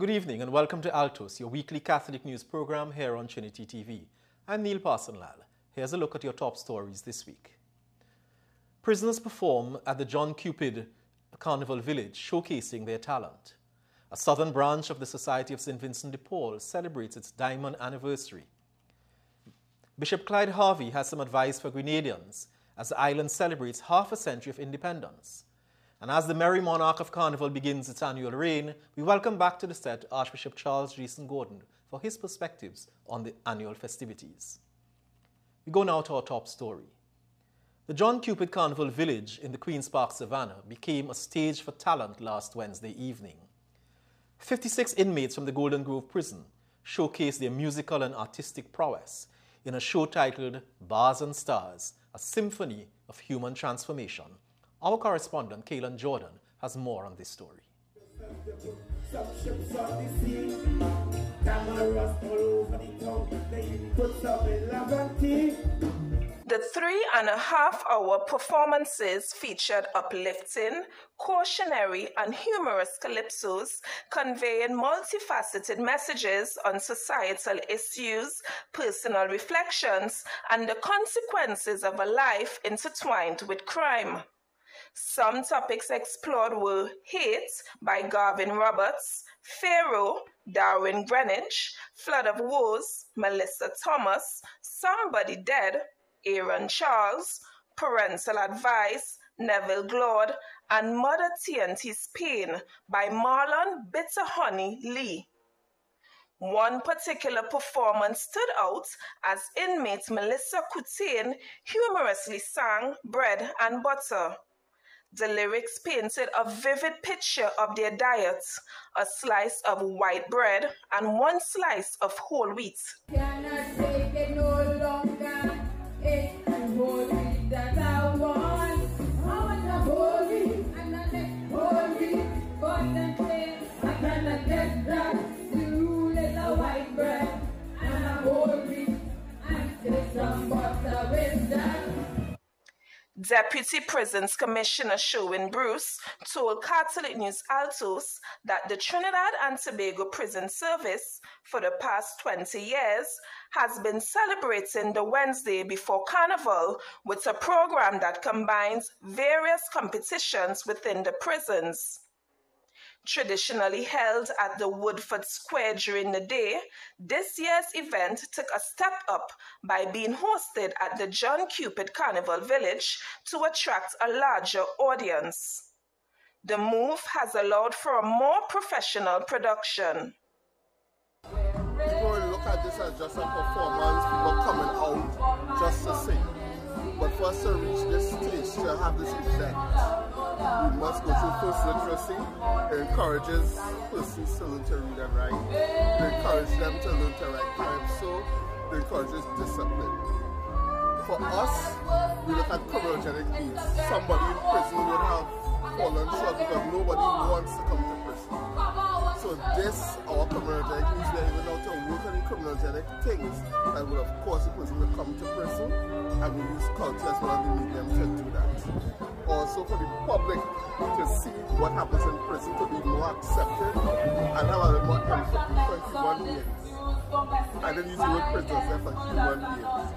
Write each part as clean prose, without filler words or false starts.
Good evening and welcome to Altos, your weekly Catholic news program here on Trinity TV. I'm Neil Parsonlal. Here's a look at your top stories this week. Prisoners perform at the John Cupid Carnival Village, showcasing their talent. A southern branch of the Society of St. Vincent de Paul celebrates its diamond anniversary. Bishop Clyde Harvey has some advice for Grenadians as the island celebrates half a century of independence. And as the Merry Monarch of Carnival begins its annual reign, we welcome back to the set Archbishop Charles Jason Gordon for his perspectives on the annual festivities. We go now to our top story. The John Cupid Carnival Village in the Queen's Park Savannah became a stage for talent last Wednesday evening. 56 inmates from the Golden Grove prison showcased their musical and artistic prowess in a show titled Bars and Stars, a symphony of human transformation. Our correspondent, Kaylan Jordan, has more on this story. The 3.5-hour performances featured uplifting, cautionary, and humorous calypsos conveying multifaceted messages on societal issues, personal reflections, and the consequences of a life intertwined with crime. Some topics explored were Hate by Garvin Roberts, Pharaoh, Darwin Greenwich, Flood of Woes, Melissa Thomas, Somebody Dead, Aaron Charles, Parental Advice, Neville Glaude, and Mother TNT's Pain by Marlon Bitter Honey Lee. One particular performance stood out as inmate Melissa Coutain humorously sang Bread and Butter. The lyrics painted a vivid picture of their diet, a slice of white bread and one slice of whole wheat. Cannot take it no longer. It's the whole wheat that I want. I want the whole wheat and the next whole wheat. Concentrate, I cannot get that. The rule is a white bread and a whole wheat. And take some butter with that. Deputy Prisons Commissioner Sherwin Bruce told Catholic News Altos that the Trinidad and Tobago Prison Service for the past 20 years has been celebrating the Wednesday before Carnival with a program that combines various competitions within the prisons. Traditionally held at the Woodford Square during the day, this year's event took a step up by being hosted at the John Cupid Carnival Village to attract a larger audience. The move has allowed for a more professional production. People look at this as just a performance, people coming out just to sing. But for us to reach this stage, to have this event, we must go through first literacy. It encourages persons to learn to read and write. It encourages them to learn to write calypso. It encourages discipline. For us, we look at criminogenic needs. Somebody in prison would have fallen short because nobody wants to come to prison. So this, our criminogenic needs, we are even out to work on the criminogenic things that would have caused the person to come to prison, and we use culture as one of the medium to do that. Also for the public to see what happens in prison, to be more accepted and have a little more empathy for human beings. I didn't use the word prisoners there for human beings.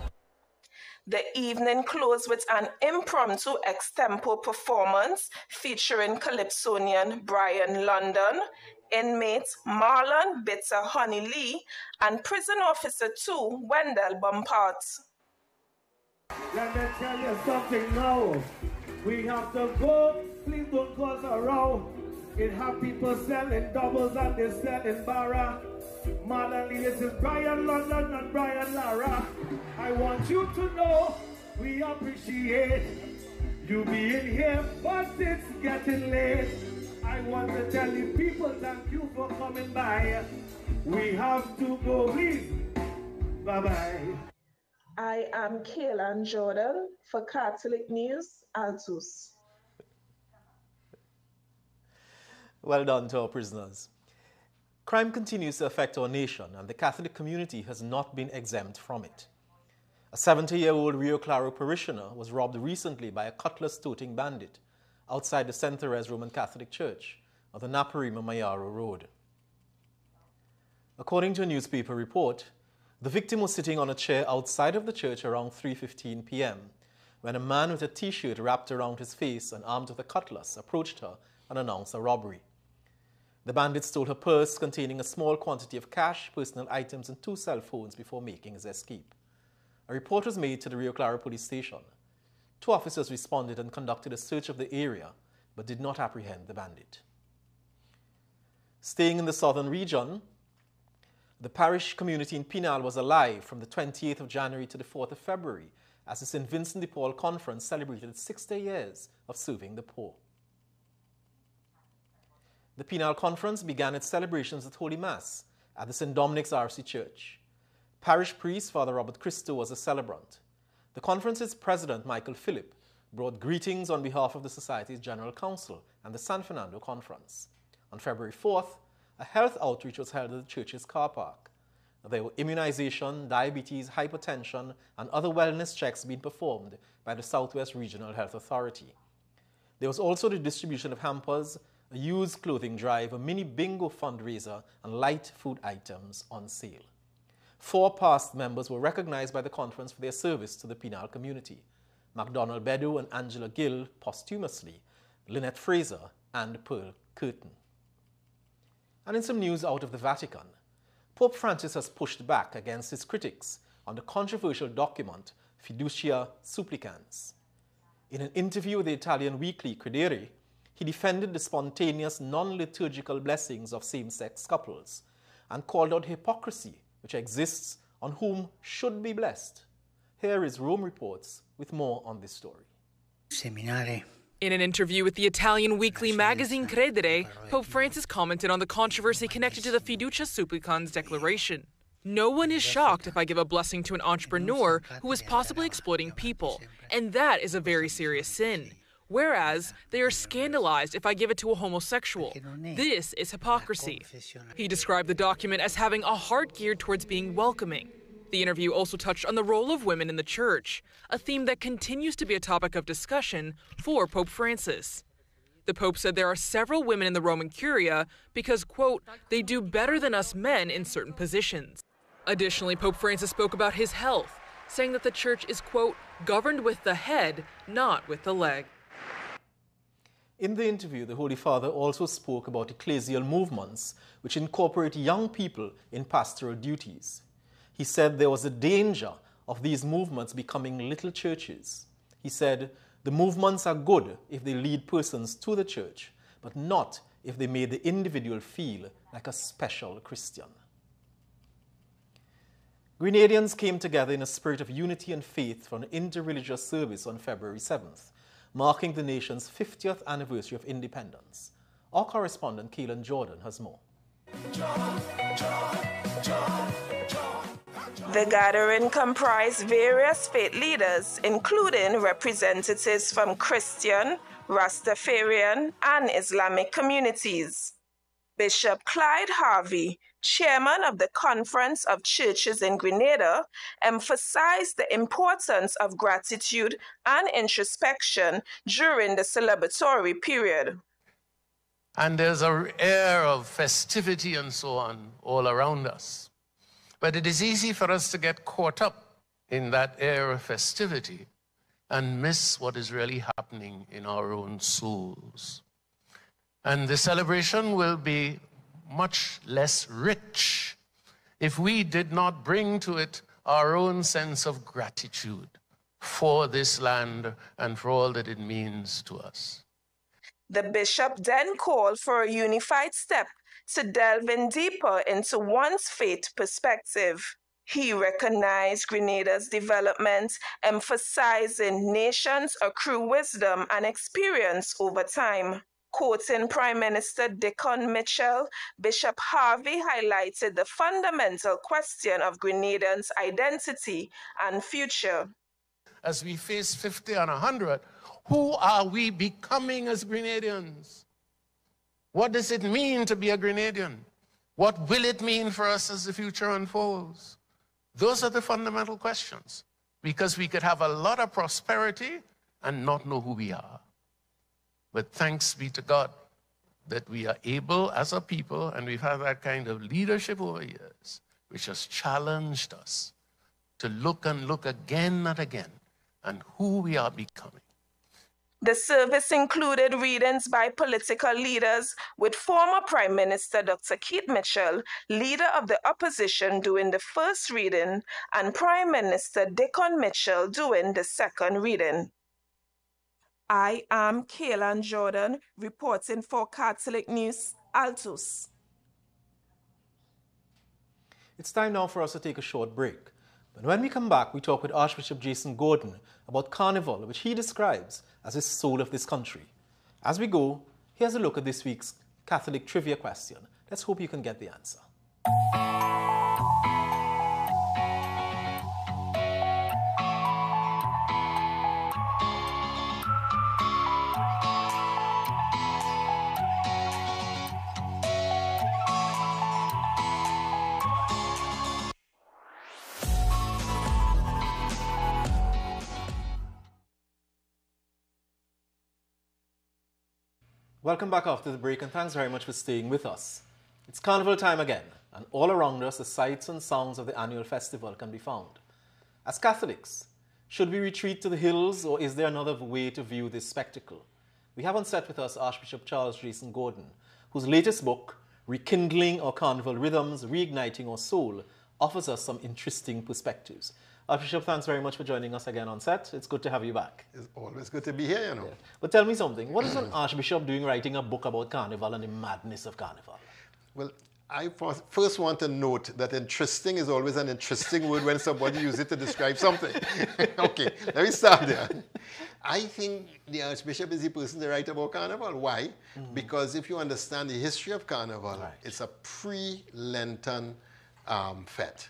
The evening closed with an impromptu extempo performance featuring calypsonian Brian London, inmate Marlon Bitter Honey Lee, and prison officer 2 Wendell Bumpart. Let me tell you something now. We have to go, please don't cause a row. It have people selling doubles and they selling barra. Marlon Lee, this is Brian London and Brian Lara. I want you to know we appreciate you being here, but it's getting late. I want to tell the people thank you for coming by. We have to go, please. Bye-bye. I am Kaylan Jordan for Catholic News Altos. Well done to our prisoners. Crime continues to affect our nation, and the Catholic community has not been exempt from it. A 70-year-old Rio Claro parishioner was robbed recently by a cutlass-toting bandit outside the St. Therese Roman Catholic Church on the Naparima Mayaro Road. According to a newspaper report, the victim was sitting on a chair outside of the church around 3:15 p.m. when a man with a t-shirt wrapped around his face and armed with a cutlass approached her and announced a robbery. The bandit stole her purse containing a small quantity of cash, personal items, and 2 cell phones before making his escape. A report was made to the Rio Claro police station. 2 officers responded and conducted a search of the area, but did not apprehend the bandit. Staying in the southern region, the parish community in Pinal was alive from the 28th of January to the 4th of February as the St. Vincent de Paul Conference celebrated its 60 years of serving the poor. The Pinal Conference began its celebrations at Holy Mass at the St. Dominic's RC Church. Parish priest Father Robert Christo was a celebrant. The conference's president, Michael Phillip, brought greetings on behalf of the Society's General Council and the San Fernando Conference. On February 4th, a health outreach was held at the church's car park. There were immunization, diabetes, hypertension, and other wellness checks being performed by the Southwest Regional Health Authority. There was also the distribution of hampers, a used clothing drive, a mini bingo fundraiser, and light food items on sale. 4 past members were recognized by the conference for their service to the Pinal community: MacDonald Bedu and Angela Gill posthumously, Lynette Fraser, and Pearl Curtin. And in some news out of the Vatican, Pope Francis has pushed back against his critics on the controversial document Fiducia Supplicans. In an interview with the Italian weekly Credere, he defended the spontaneous non-liturgical blessings of same-sex couples and called out hypocrisy which exists on whom should be blessed. Here is Rome Reports with more on this story. In an interview with the Italian weekly magazine Credere, Pope Francis commented on the controversy connected to the Fiducia Supplicans declaration. No one is shocked if I give a blessing to an entrepreneur who is possibly exploiting people, and that is a very serious sin. Whereas they are scandalized if I give it to a homosexual. This is hypocrisy. He described the document as having a heart geared towards being welcoming. The interview also touched on the role of women in the church, a theme that continues to be a topic of discussion for Pope Francis. The Pope said there are several women in the Roman Curia because, quote, they do better than us men in certain positions. Additionally, Pope Francis spoke about his health, saying that the church is, quote, governed with the head, not with the leg. In the interview, the Holy Father also spoke about ecclesial movements which incorporate young people in pastoral duties. He said there was a danger of these movements becoming little churches. He said, the movements are good if they lead persons to the church, but not if they made the individual feel like a special Christian. Grenadians came together in a spirit of unity and faith for an interreligious service on February 7th, marking the nation's 50th anniversary of independence. Our correspondent, Kaelan Jordan, has more. The gathering comprised various faith leaders, including representatives from Christian, Rastafarian, and Islamic communities. Bishop Clyde Harvey, chairman of the Conference of Churches in Grenada, emphasized the importance of gratitude and introspection during the celebratory period. And there's an air of festivity and so on all around us. But it is easy for us to get caught up in that air of festivity and miss what is really happening in our own souls. And the celebration will be much less rich if we did not bring to it our own sense of gratitude for this land and for all that it means to us. The bishop then called for a unified step to delve in deeper into one's faith perspective. He recognized Grenada's development, emphasizing nations accrue wisdom and experience over time. Quoting Prime Minister Dickon Mitchell, Bishop Harvey highlighted the fundamental question of Grenadans' identity and future. As we face 50 and 100, who are we becoming as Grenadians? What does it mean to be a Grenadian? What will it mean for us as the future unfolds? Those are the fundamental questions, because we could have a lot of prosperity and not know who we are. But thanks be to God, that we are able as a people, and we've had that kind of leadership over years, which has challenged us to look and look again and again and who we are becoming. The service included readings by political leaders, with former Prime Minister Dr. Keith Mitchell, leader of the opposition, doing the first reading, and Prime Minister Dickon Mitchell doing the second reading. I am Kaylan Jordan, reporting for Catholic News, Altos. It's time now for us to take a short break. But when we come back, we talk with Archbishop Jason Gordon about Carnival, which he describes as the soul of this country. As we go, here's a look at this week's Catholic trivia question. Let's hope you can get the answer. Welcome back after the break, and thanks very much for staying with us. It's Carnival time again, and all around us the sights and sounds of the annual festival can be found. As Catholics, should we retreat to the hills, or is there another way to view this spectacle? We have on set with us Archbishop Charles Jason Gordon, whose latest book, Rekindling Our Carnival Rhythms, Reigniting Our Soul, offers us some interesting perspectives. Archbishop, thanks very much for joining us again on set. It's good to have you back. It's always good to be here, you know. Yeah. But tell me something. What is an archbishop doing writing a book about Carnival and the madness of Carnival? Well, I first want to note that interesting is always an interesting word when somebody uses it to describe something. Okay, let me start there. I think the archbishop is the person to write about Carnival. Why? Because if you understand the history of Carnival, it's a pre-Lenten fete.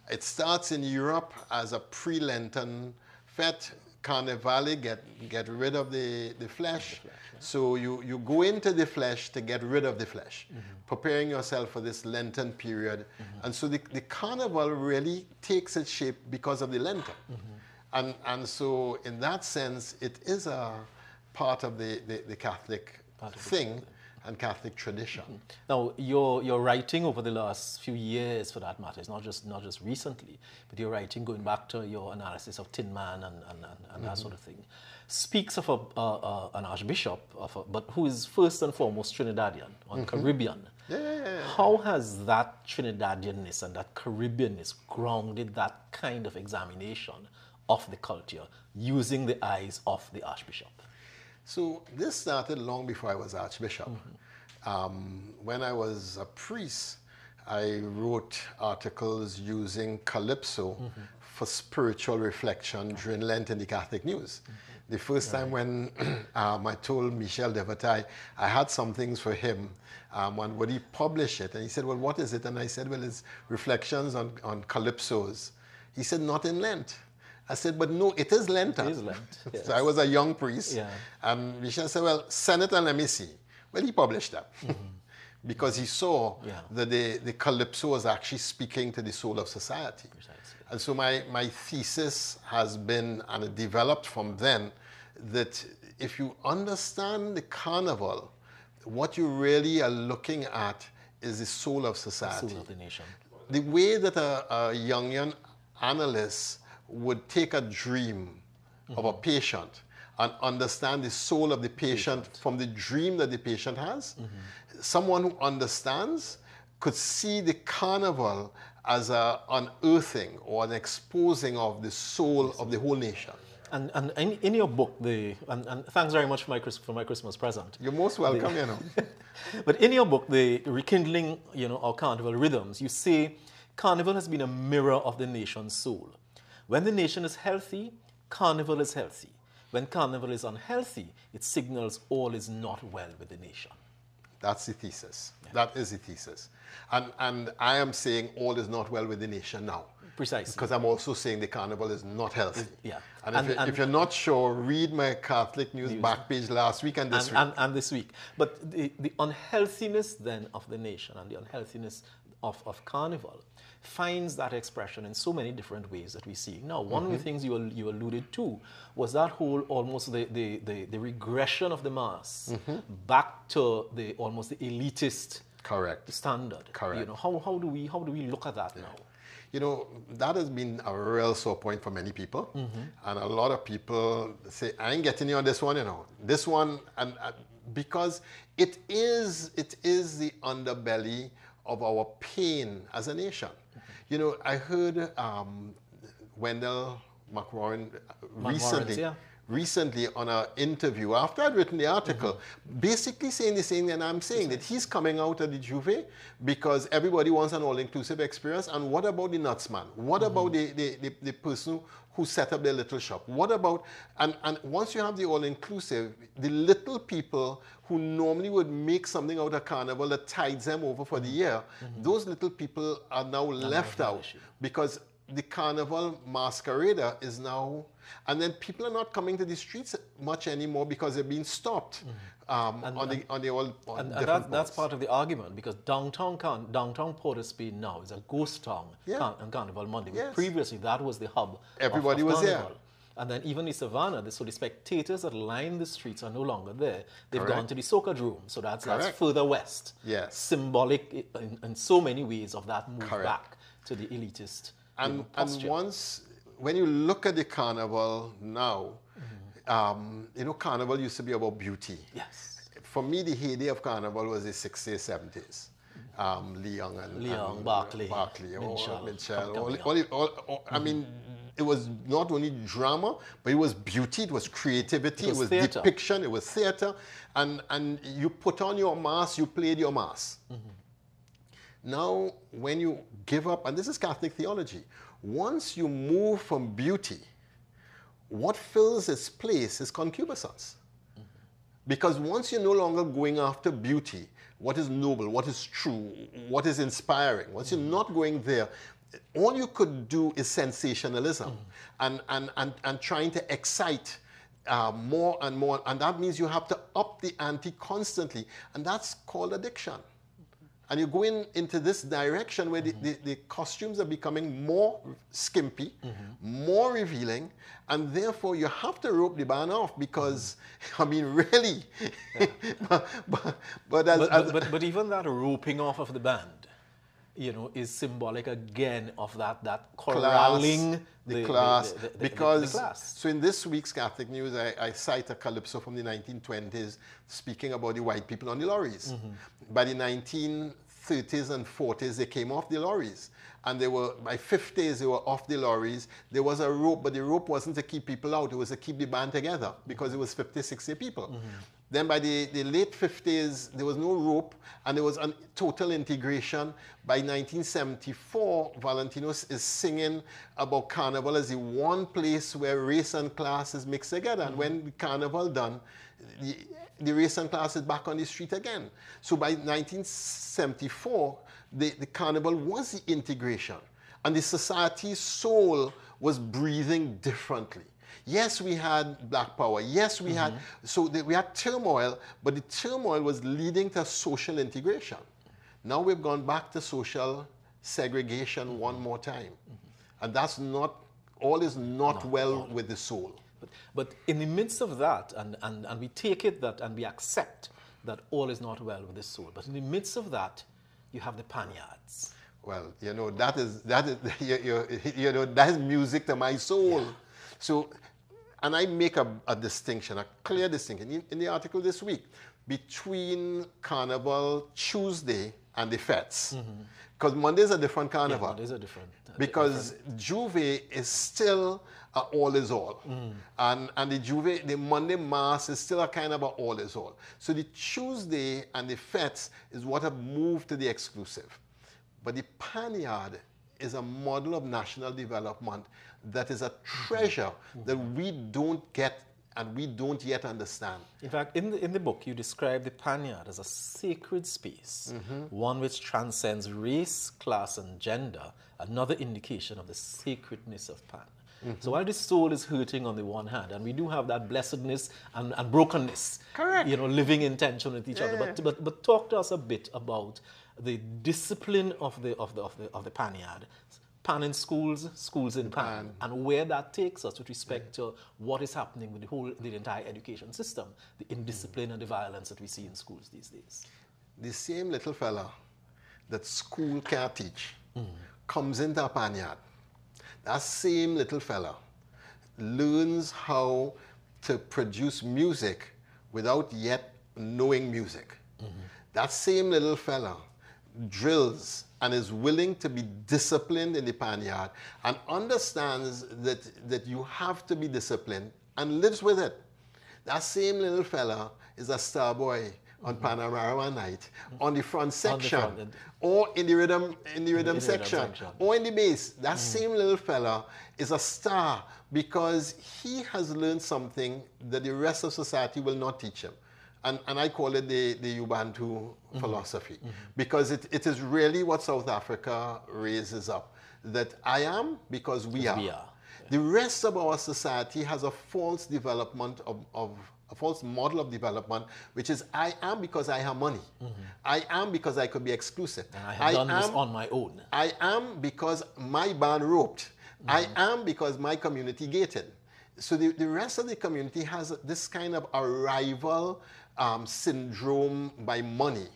It starts in Europe as a pre-Lenten fete. Carnivale, get rid of the flesh. So you go into the flesh to get rid of the flesh, preparing yourself for this Lenten period. And so the carnival really takes its shape because of the Lenten. And so in that sense, it is a part of the Catholic thing and Catholic tradition. Now, your writing over the last few years, for that matter, it's not just recently, but your writing going back to your analysis of Tin Man and that sort of thing, speaks of an archbishop, but who is first and foremost Trinidadian or Caribbean. How has that Trinidadianness and that Caribbeanness grounded that kind of examination of the culture using the eyes of the archbishop? So this started long before I was archbishop. When I was a priest, I wrote articles using calypso for spiritual reflection during Lent in the Catholic News. The first time when I told Michel Devatai I had some things for him, and would he publish it? And he said, well, what is it? And I said, well, it's reflections on calypsos. He said, not in Lent. I said, but no, it is Lenten. It is Lent, yes. So I was a young priest. And Michel said, well, send it and let me see. Well, he published that. Because he saw that the calypso was actually speaking to the soul of society. And so my thesis has been, and it developed from then, that if you understand the carnival, what you really are looking at is the soul of society. The soul of the nation. The way that a young analyst would take a dream of a patient and understand the soul of the patient from the dream that the patient has. Someone who understands could see the carnival as an unearthing or an exposing of the soul of the whole nation. And in your book, and thanks very much for my Christmas present. You're most welcome, you know. But in your book, the Rekindling, our Carnival Rhythms, you say Carnival has been a mirror of the nation's soul. When the nation is healthy, Carnival is healthy. When Carnival is unhealthy, it signals all is not well with the nation. That's the thesis. That is the thesis. And I am saying all is not well with the nation now. Precisely. Because I'm also saying the carnival is not healthy. And if you're not sure, read my Catholic News back page last week and this week. And this week. But the unhealthiness then of the nation and the unhealthiness of Carnival finds that expression in so many different ways that we see. Now, one of the things you alluded to was that whole almost the regression of the mass back to the almost the elitist standard. Correct. You know, how do we look at that now? You know, that has been a real sore point for many people. And a lot of people say, I ain't getting you on this one, you know. This one, and because it is the underbelly of our pain as a nation. You know, I heard Wendell McWarren recently on an interview after I'd written the article, basically saying the same thing, and I'm saying that he's coming out of the Juve because everybody wants an all-inclusive experience. And what about the nutsman? What about the person who set up their little shop? What about, and once you have the all-inclusive, the little people who normally would make something out of Carnival that tides them over for the year, those little people are now left out because the Carnival masquerader is now, and then people are not coming to the streets much anymore because they're being stopped that's part of the argument, because downtown Port of Spain now is a ghost town on Carnival Monday. Yes. Previously, that was the hub. Everybody of was Carnival. there. And then even the Savannah, so the spectators that line the streets are no longer there. They've gone to the Soca Room, so that's further west. Yes. Symbolic in so many ways of that move back to the elitist. And once, when you look at the Carnival now, you know, Carnival used to be about beauty. Yes. For me, the heyday of Carnival was the 60s, 70s. Leon, Barclay, Mitchell. I mean, it was not only drama, but it was beauty, it was creativity, it was depiction, it was theater. And you put on your mask, you played your mask. Now, when you give up, and this is Catholic theology, once you move from beauty, what fills its place is concupiscence. Because once you're no longer going after beauty, what is noble, what is true, what is inspiring, once you're not going there, all you could do is sensationalism and trying to excite more and more. And that means you have to up the ante constantly. And that's called addiction. And you're going into this direction where the costumes are becoming more skimpy, more revealing, and therefore you have to rope the band off because, I mean, really. but even that roping off of the band, you know, is symbolic again of that corralling the class. The class. So in this week's Catholic News, I cite a calypso from the 1920s speaking about the white people on the lorries. By the 1930s and 40s, they came off the lorries. And they were, by 50s, they were off the lorries. There was a rope, but the rope wasn't to keep people out. It was to keep the band together because it was 50, 60 people. Then by the late 50s, there was no rope, and there was a total integration. By 1974, Valentino is singing about Carnival as the one place where race and class is mixed together. And when the Carnival done, the race and class is back on the street again. So by 1974, the Carnival was the integration. And the society's soul was breathing differently. Yes, we had Black Power. Yes, we had, we had turmoil, but the turmoil was leading to social integration. Now we've gone back to social segregation one more time. And that's not, all is not well with the soul. But in the midst of that, and we take it that, and we accept that all is not well with the soul, but in the midst of that, you have the paniards. Well, you know, that is you know, that is music to my soul. Yeah. So, and I make a distinction, a clear distinction in the article this week between Carnival Tuesday and the Fetes. Because Monday is a different carnival. Yeah, Mondays are different. Because Juve is still all is all. And the Monday Mass is still a kind of a all is all. So the Tuesday and the Fetes is what have moved to the exclusive. But the Paniard is a model of national development that is a treasure that we don't get and we don't yet understand. In fact, in the book, you describe the Paniard as a sacred space, one which transcends race, class, and gender, another indication of the sacredness of Pan. So while the soul is hurting on the one hand, and we do have that blessedness and brokenness, correct, you know, living in tension with each other. But talk to us a bit about the discipline of the Panyard, pan in schools, schools in pan, and where that takes us with respect to what is happening with the entire education system, the indiscipline and the violence that we see in schools these days. The same little fella that school can't teach comes into a Panyard. That same little fella learns how to produce music without yet knowing music. That same little fella drills and is willing to be disciplined in the Panyard and understands that you have to be disciplined and lives with it. That same little fella is a star boy on Panorama Night, on the front section, or in the rhythm section, or in the bass. That same little fella is a star because he has learned something that the rest of society will not teach him. And I call it the Ubuntu philosophy, because it is really what South Africa raises up, that I am because we are. Yeah. The rest of our society has a false development of a false model of development, which is I am because I have money. I am because I could be exclusive. And I have done this on my own. I am because my band roped. I am because my community gated. So the rest of the community has this kind of arrival syndrome by money.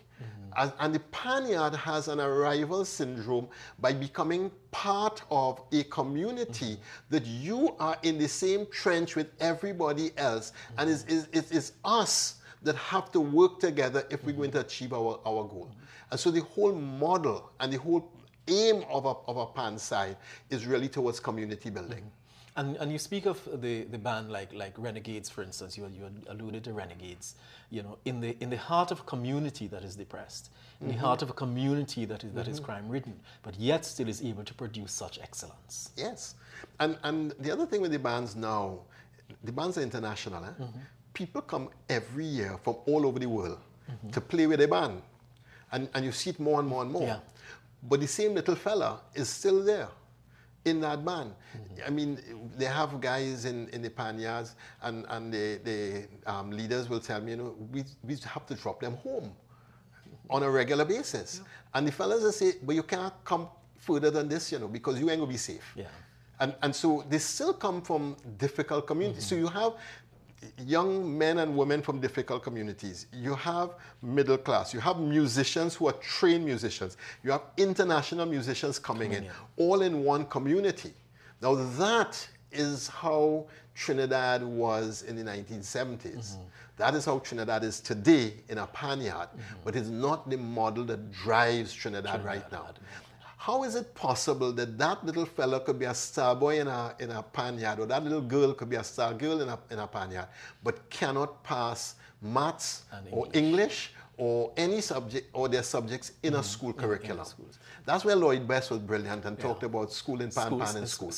And the Panyard has an arrival syndrome by becoming part of a community that you are in the same trench with everybody else. And it's us that have to work together if we're going to achieve our goal. And so the whole model and the whole aim of a Pan side is really towards community building. And you speak of the band like Renegades, for instance. You alluded to Renegades. You know, in the heart of a community that is depressed, in the heart of a community that is crime-ridden, but yet still is able to produce such excellence. Yes, and the other thing with the bands now, the bands are international. People come every year from all over the world to play with a band, and you see it more and more and more. Yeah. But the same little fella is still there in that band. I mean, they have guys in the Panyards, and the leaders will tell me, you know, we have to drop them home on a regular basis. Yeah. And the fellas will say, but you can't come further than this, you know, because you ain't gonna be safe. Yeah. And so they still come from difficult communities. So you have young men and women from difficult communities. You have middle class. You have musicians who are trained musicians. You have international musicians coming in, all in one community. Now that is how Trinidad was in the 1970s. That is how Trinidad is today in a Panyard, but it's not the model that drives Trinidad right now. How is it possible that that little fella could be a star boy in a Panyard, or that little girl could be a star girl in a Panyard, but cannot pass maths or English or any subject or their subjects in a school curriculum? That's where Lloyd Best was brilliant and talked about school in Pan in school.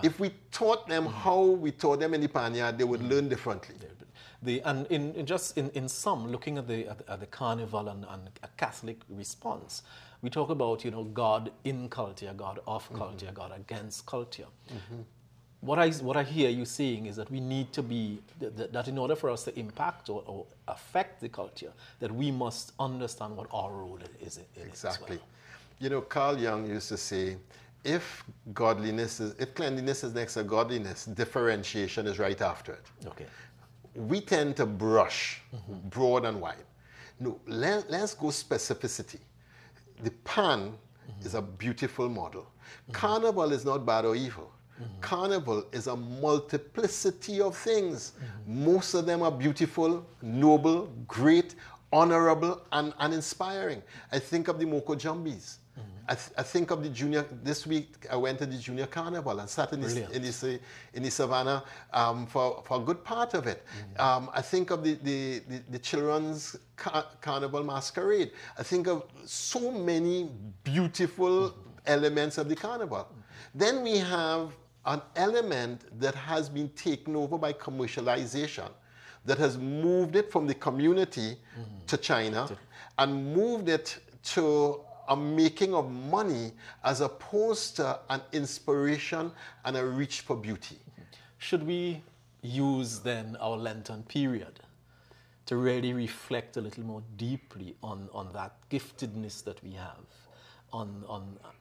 If we taught them how we taught them in the Panyard, they would learn differently. And in some, looking at the carnival and a Catholic response, we talk about, you know, God in culture, God of culture, God against culture. What I hear you saying is that we need to be, that in order for us to impact or affect the culture, that we must understand what our role is in exactly. it as well. You know, Carl Jung used to say, if cleanliness is next to godliness, differentiation is right after it. Okay. We tend to brush broad and wide. No, let's go specificity. The Pan is a beautiful model. Carnival is not bad or evil. Carnival is a multiplicity of things. Most of them are beautiful, noble, great, honorable, and inspiring. I think of the Moko Jumbies. I think of the junior. This week I went to the junior carnival and sat in the savannah for a good part of it. I think of the children's carnival masquerade. I think of so many beautiful elements of the carnival. Then we have an element that has been taken over by commercialization, that has moved it from the community to China and moved it to a making of money as opposed to an inspiration and a reach for beauty. Should we use then our Lenten period to really reflect a little more deeply on that giftedness that we have,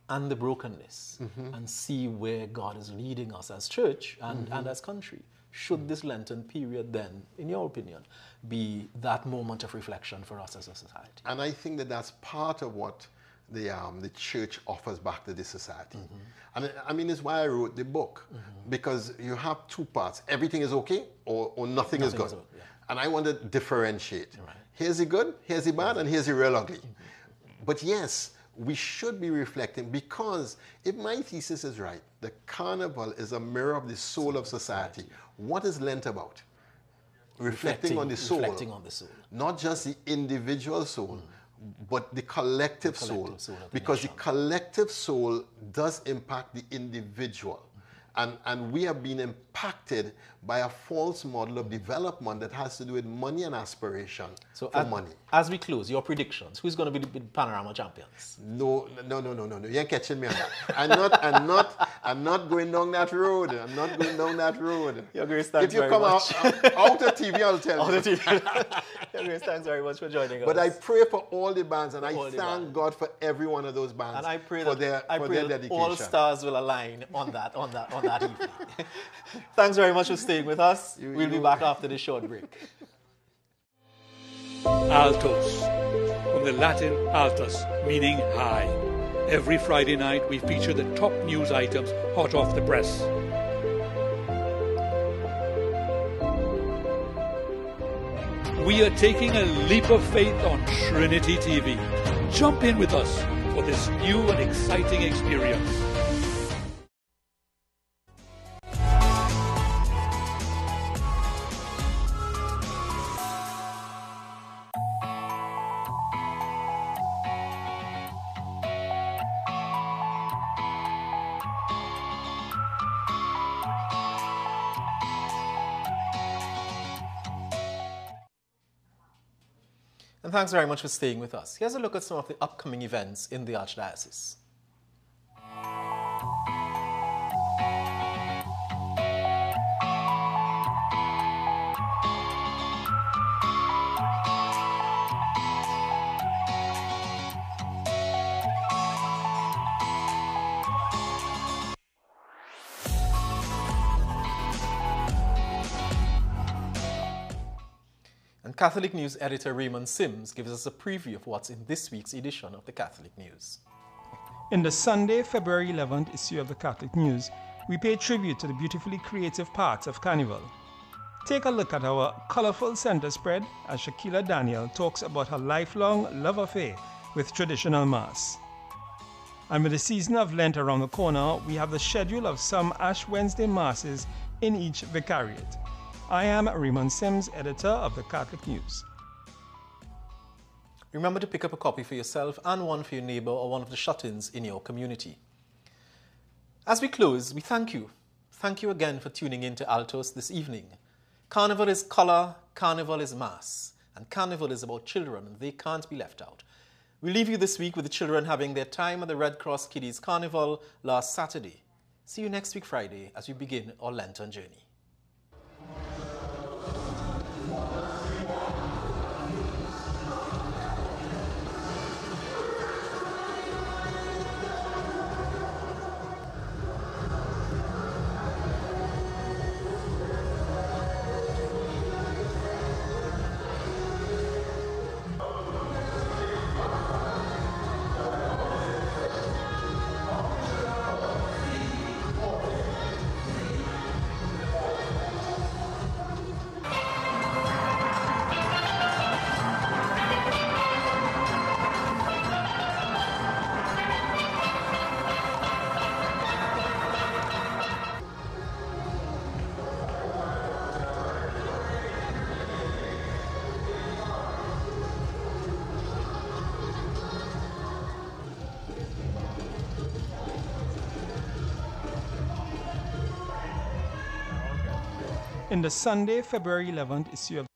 and the brokenness, and see where God is leading us as church and as country. Should this Lenten period then, in your opinion, be that moment of reflection for us as a society? And I think that that's part of what the church offers back to the society. And I mean, it's why I wrote the book, because you have two parts. Everything is okay, or nothing is good. Yeah. And I want to differentiate. Right. Here's the good, here's the bad, and here's the real ugly. But yes, we should be reflecting, because if my thesis is right, the carnival is a mirror of the soul of society. What is Lent about? Reflecting on the soul. Reflecting on the soul. Not just the individual soul, but the collective soul. Because the collective soul does impact the individual. And we have been impacted by a false model of development that has to do with money and aspiration for money. As we close, your predictions. Who's going to be the Panorama champions? No. You ain't catching me on that. I'm not going down that road. I'm not going down that road. Your Grace, thanks very much. If you come out of TV, I'll tell you. Your Grace, thanks very much for joining us. But I pray for all the bands, and I thank God for every one of those bands. And I pray for that their dedication. All stars will align on that evening. Thanks very much for staying with us. We'll be back after this short break. Altos, from the Latin altus, meaning high. Every Friday night we feature the top news items hot off the press. We are taking a leap of faith on Trinity TV. Jump in with us for this new and exciting experience. And thanks very much for staying with us. Here's a look at some of the upcoming events in the Archdiocese. And Catholic News editor Raymond Sims gives us a preview of what's in this week's edition of the Catholic News. In the Sunday, February 11th issue of the Catholic News, we pay tribute to the beautifully creative parts of Carnival. Take a look at our colorful center spread as Shakila Daniel talks about her lifelong love affair with traditional Mass. And with the season of Lent around the corner, we have the schedule of some Ash Wednesday Masses in each vicariate. I am Raymond Sims, editor of the Catholic News. Remember to pick up a copy for yourself and one for your neighbor or one of the shut-ins in your community. As we close, we thank you. Thank you again for tuning in to Altos this evening. Carnival is color, Carnival is Mass, and Carnival is about children, and they can't be left out. We leave you this week with the children having their time at the Red Cross Kiddies Carnival last Saturday. See you next week Friday as we begin our Lenten journey. In the Sunday, February 11th issue of